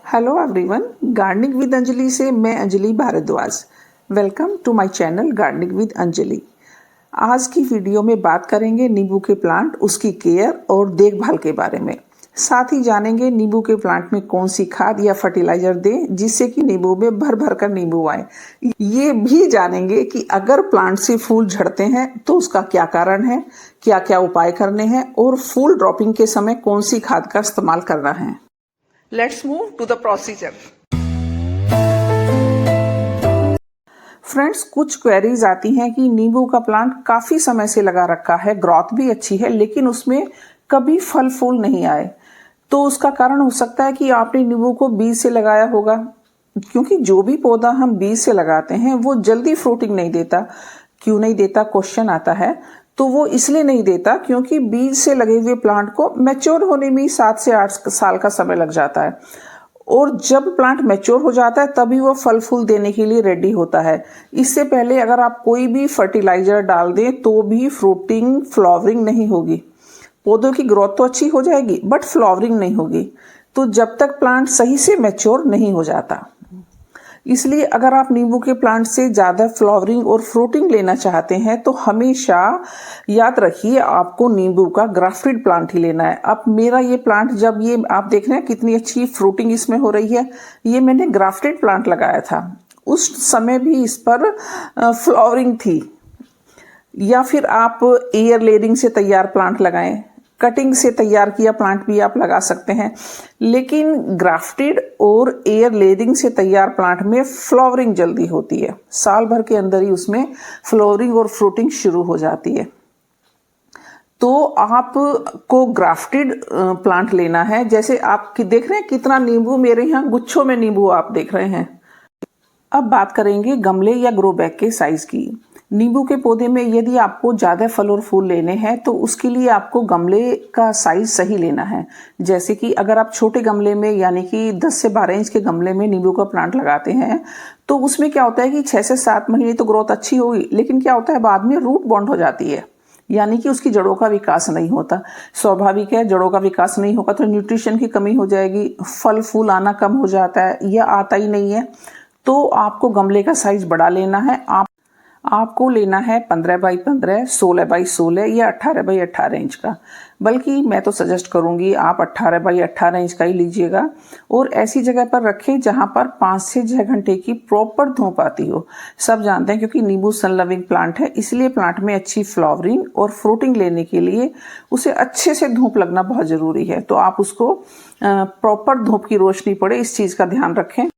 Hello everyone, gardening with Anjali से मैं Anjali Bhardwaj. Welcome to my channel gardening with Anjali. आज की वीडियो में बात करेंगे नींबू के प्लांट, उसकी केयर और देखभाल के बारे में। साथ ही जानेंगे नींबू के प्लांट में कौन सी खाद या फर्टिलाइजर दें जिससे कि नींबू में भर भर कर नींबू आए। ये भी जानेंगे कि अगर प्लांट से फूल झड़ते हैं तो उसका क्या कारण है, क्या क्या उपाय करने हैं और फूल ड्रॉपिंग के समय कौन सी खाद का इस्तेमाल करना है। Let's move to the procedure. Friends, कुछ क्वेरीज आती हैं कि नींबू का प्लांट काफी समय से लगा रखा है, ग्रोथ भी अच्छी है, लेकिन उसमें कभी फल फूल नहीं आए। तो उसका कारण हो सकता है कि आपने नींबू को बीज से लगाया होगा, क्योंकि जो भी पौधा हम बीज से लगाते हैं वो जल्दी फ्रूटिंग नहीं देता। क्यों नहीं देता क्वेश्चन आता है, तो वो इसलिए नहीं देता क्योंकि बीज से लगे हुए प्लांट को मैच्योर होने में 7 से 8 साल का समय लग जाता है, और जब प्लांट मैच्योर हो जाता है तभी वो फल फूल देने के लिए रेडी होता है। इससे पहले अगर आप कोई भी फर्टिलाइजर डाल दें तो भी फ्रूटिंग फ्लावरिंग नहीं होगी। पौधों की ग्रोथ तो अच्छी हो जाएगी बट फ्लावरिंग नहीं होगी, तो जब तक प्लांट सही से मैच्योर नहीं हो जाता। इसलिए अगर आप नींबू के प्लांट से ज़्यादा फ्लावरिंग और फ्रूटिंग लेना चाहते हैं तो हमेशा याद रखिए आपको नींबू का ग्राफ्टेड प्लांट ही लेना है। अब मेरा ये प्लांट, जब ये आप देख रहे हैं कितनी अच्छी फ्रूटिंग इसमें हो रही है, ये मैंने ग्राफ्टेड प्लांट लगाया था। उस समय भी इस पर फ्लावरिंग थी। या फिर आप एयर लेयरिंग से तैयार प्लांट लगाएं, कटिंग से तैयार किया प्लांट भी आप लगा सकते हैं, लेकिन ग्राफ्टेड और एयर लेयरिंग से तैयार प्लांट में फ्लावरिंग जल्दी होती है। साल भर के अंदर ही उसमें फ्लावरिंग और फ्रूटिंग शुरू हो जाती है। तो आपको ग्राफ्टेड प्लांट लेना है। जैसे आप देख रहे हैं कितना नींबू, मेरे यहाँ गुच्छों में नींबू आप देख रहे हैं। अब बात करेंगे गमले या ग्रो बैग के साइज की। नींबू के पौधे में यदि आपको ज़्यादा फल और फूल लेने हैं तो उसके लिए आपको गमले का साइज सही लेना है। जैसे कि अगर आप छोटे गमले में यानी कि 10 से 12 इंच के गमले में नींबू का प्लांट लगाते हैं तो उसमें क्या होता है कि 6 से 7 महीने तो ग्रोथ अच्छी होगी, लेकिन क्या होता है बाद में रूट बॉन्ड हो जाती है, यानी कि उसकी जड़ों का विकास नहीं होता। स्वाभाविक है, जड़ों का विकास नहीं होगा तो न्यूट्रिशन की कमी हो जाएगी, फल फूल आना कम हो जाता है या आता ही नहीं है। तो आपको गमले का साइज बड़ा लेना है। आपको लेना है 15 बाई 15, 16 बाई 16 या 18 बाई 18 इंच का। बल्कि मैं तो सजेस्ट करूंगी आप 18 बाई 18 इंच का ही लीजिएगा, और ऐसी जगह पर रखें जहां पर 5 से 6 घंटे की प्रॉपर धूप आती हो। सब जानते हैं क्योंकि नींबू सन लविंग प्लांट है, इसलिए प्लांट में अच्छी फ्लावरिंग और फ्रूटिंग लेने के लिए उसे अच्छे से धूप लगना बहुत ज़रूरी है। तो आप उसको प्रॉपर धूप की रोशनी पड़े, इस चीज़ का ध्यान रखें।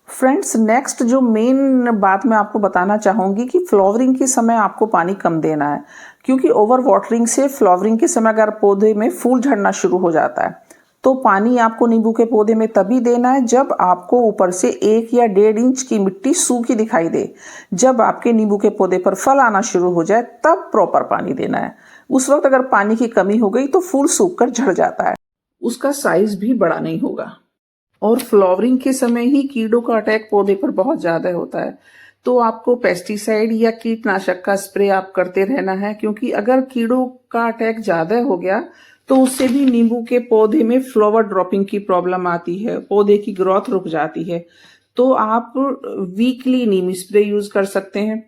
फ्रेंड्स, नेक्स्ट जो मेन बात मैं आपको बताना चाहूँगी कि फ्लावरिंग के समय आपको पानी कम देना है, क्योंकि ओवर वाटरिंग से फ्लावरिंग के समय अगर पौधे में फूल झड़ना शुरू हो जाता है तो पानी आपको नींबू के पौधे में तभी देना है जब आपको ऊपर से 1 या 1.5 इंच की मिट्टी सूखी दिखाई दे। जब आपके नींबू के पौधे पर फल आना शुरू हो जाए तब प्रॉपर पानी देना है। उस वक्त अगर पानी की कमी हो गई तो फूल सूख कर झड़ जाता है, उसका साइज भी बड़ा नहीं होगा। और फ्लावरिंग के समय ही कीड़ों का अटैक पौधे पर बहुत ज्यादा होता है, तो आपको पेस्टिसाइड या कीटनाशक का स्प्रे आप करते रहना है, क्योंकि अगर कीड़ों का अटैक ज्यादा हो गया तो उससे भी नींबू के पौधे में फ्लावर ड्रॉपिंग की प्रॉब्लम आती है, पौधे की ग्रोथ रुक जाती है। तो आप वीकली नीम स्प्रे यूज कर सकते हैं।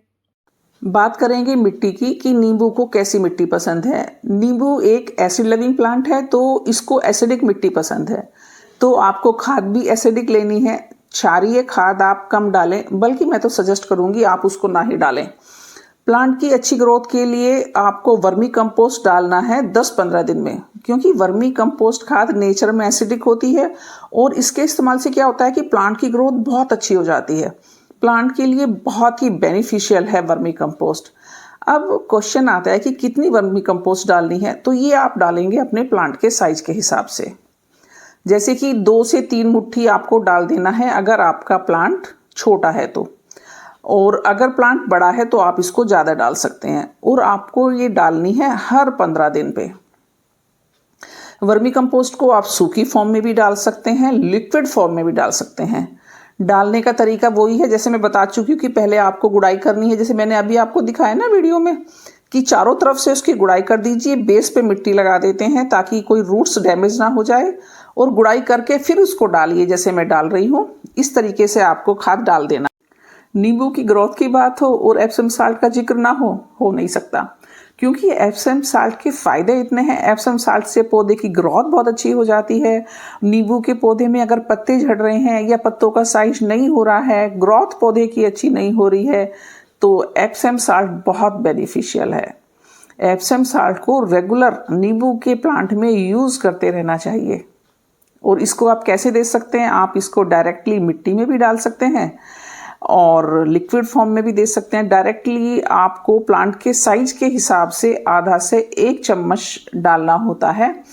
बात करेंगे मिट्टी की कि नींबू को कैसी मिट्टी पसंद है। नींबू एक एसिड लविंग प्लांट है, तो इसको एसिडिक मिट्टी पसंद है, तो आपको खाद भी एसिडिक लेनी है। क्षारीय खाद आप कम डालें, बल्कि मैं तो सजेस्ट करूंगी आप उसको ना ही डालें। प्लांट की अच्छी ग्रोथ के लिए आपको वर्मी कंपोस्ट डालना है 10-15 दिन में, क्योंकि वर्मी कंपोस्ट खाद नेचर में एसिडिक होती है और इसके इस्तेमाल से क्या होता है कि प्लांट की ग्रोथ बहुत अच्छी हो जाती है। प्लांट के लिए बहुत ही बेनिफिशियल है वर्मी कंपोस्ट। अब क्वेश्चन आता है कि कितनी वर्मी कंपोस्ट डालनी है, तो ये आप डालेंगे अपने प्लांट के साइज के हिसाब से। जैसे कि 2 से 3 मुट्ठी आपको डाल देना है अगर आपका प्लांट छोटा है तो, और अगर प्लांट बड़ा है तो आप इसको ज़्यादा डाल सकते हैं। और आपको ये डालनी है हर 15 दिन पे। वर्मी कंपोस्ट को आप सूखी फॉर्म में भी डाल सकते हैं, लिक्विड फॉर्म में भी डाल सकते हैं। डालने का तरीका वही है जैसे मैं बता चुकी हूँ कि पहले आपको गुड़ाई करनी है, जैसे मैंने अभी आपको दिखाया ना वीडियो में कि चारों तरफ से उसकी गुड़ाई कर दीजिए। बेस पे मिट्टी लगा देते हैं ताकि कोई रूट्स डैमेज ना हो जाए, और गुड़ाई करके फिर उसको डालिए, जैसे मैं डाल रही हूँ। इस तरीके से आपको खाद डाल देना। नींबू की ग्रोथ की बात हो और एप्सम साल्ट का जिक्र ना हो नहीं सकता, क्योंकि एप्सम साल्ट के फायदे इतने हैं। एप्सम साल्ट से पौधे की ग्रोथ बहुत अच्छी हो जाती है। नींबू के पौधे में अगर पत्ते झड़ रहे हैं या पत्तों का साइज नहीं हो रहा है, ग्रोथ पौधे की अच्छी नहीं हो रही है, तो एप्सम साल्ट बहुत बेनिफिशियल है। एप्सम साल्ट को रेगुलर नींबू के प्लांट में यूज करते रहना चाहिए। और इसको आप कैसे दे सकते हैं? आप इसको डायरेक्टली मिट्टी में भी डाल सकते हैं और लिक्विड फॉर्म में भी दे सकते हैं। डायरेक्टली आपको प्लांट के साइज के हिसाब से आधा से 1 चम्मच डालना होता है।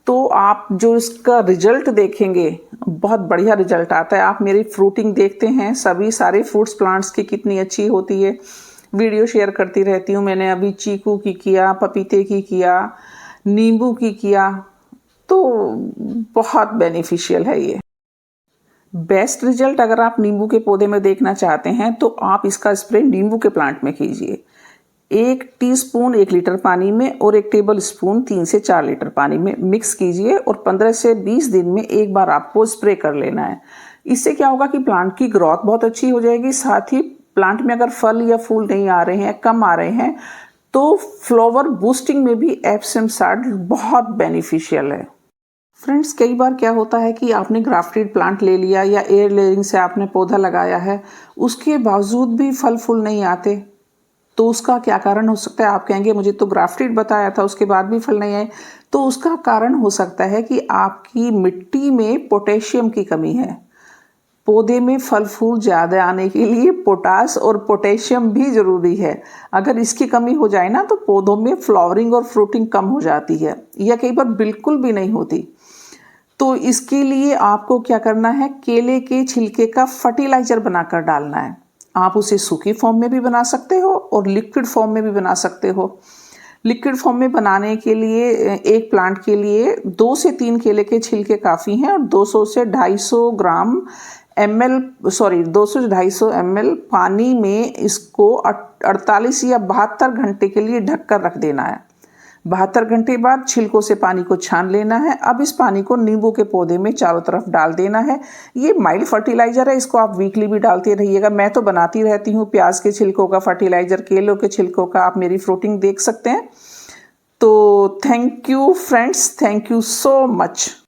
तो आप जो इसका रिजल्ट देखेंगे, बहुत बढ़िया रिजल्ट आता है। आप मेरी फ्रूटिंग देखते हैं, सभी सारे फ्रूट्स प्लांट्स की कितनी अच्छी होती है। वीडियो शेयर करती रहती हूँ। मैंने अभी चीकू की किया, पपीते की किया, नींबू की किया, तो बहुत बेनिफिशियल है ये। बेस्ट रिजल्ट अगर आप नींबू के पौधे में देखना चाहते हैं तो आप इसका स्प्रे नींबू के प्लांट में कीजिए। 1 टीस्पून 1 लीटर पानी में और 1 टेबल स्पून 3 से 4 लीटर पानी में मिक्स कीजिए और 15 से 20 दिन में एक बार आपको स्प्रे कर लेना है। इससे क्या होगा कि प्लांट की ग्रोथ बहुत अच्छी हो जाएगी। साथ ही प्लांट में अगर फल या फूल नहीं आ रहे हैं, कम आ रहे हैं, तो फ्लावर बूस्टिंग में भी एप्सम साल्ट बहुत बेनिफिशियल है। फ्रेंड्स, कई बार क्या होता है कि आपने ग्राफ्टेड प्लांट ले लिया या एयर लेयरिंग से आपने पौधा लगाया है, उसके बावजूद भी फल फूल नहीं आते, तो उसका क्या कारण हो सकता है? आप कहेंगे मुझे तो ग्राफ्टेड बताया था, उसके बाद भी फल नहीं आए। तो उसका कारण हो सकता है कि आपकी मिट्टी में पोटेशियम की कमी है। पौधे में फल फूल ज़्यादा आने के लिए पोटास और पोटेशियम भी ज़रूरी है। अगर इसकी कमी हो जाए ना, तो पौधों में फ्लावरिंग और फ्रूटिंग कम हो जाती है या कई बार बिल्कुल भी नहीं होती। तो इसके लिए आपको क्या करना है? केले के छिलके का फर्टिलाइजर बनाकर डालना है। आप उसे सूखी फॉर्म में भी बना सकते हो और लिक्विड फॉर्म में भी बना सकते हो। लिक्विड फॉर्म में बनाने के लिए एक प्लांट के लिए 2 से 3 केले के छिलके काफ़ी हैं और 200 से 250 ml पानी में इसको 48 या 72 घंटे के लिए ढककर रख देना है। 72 घंटे बाद छिलकों से पानी को छान लेना है। अब इस पानी को नींबू के पौधे में चारों तरफ डाल देना है। ये माइल्ड फर्टिलाइजर है, इसको आप वीकली भी डालते रहिएगा। मैं तो बनाती रहती हूँ प्याज के छिलकों का फर्टिलाइजर, केलों के छिलकों का। आप मेरी फ्रूटिंग देख सकते हैं। तो thank you friends, thank you so much.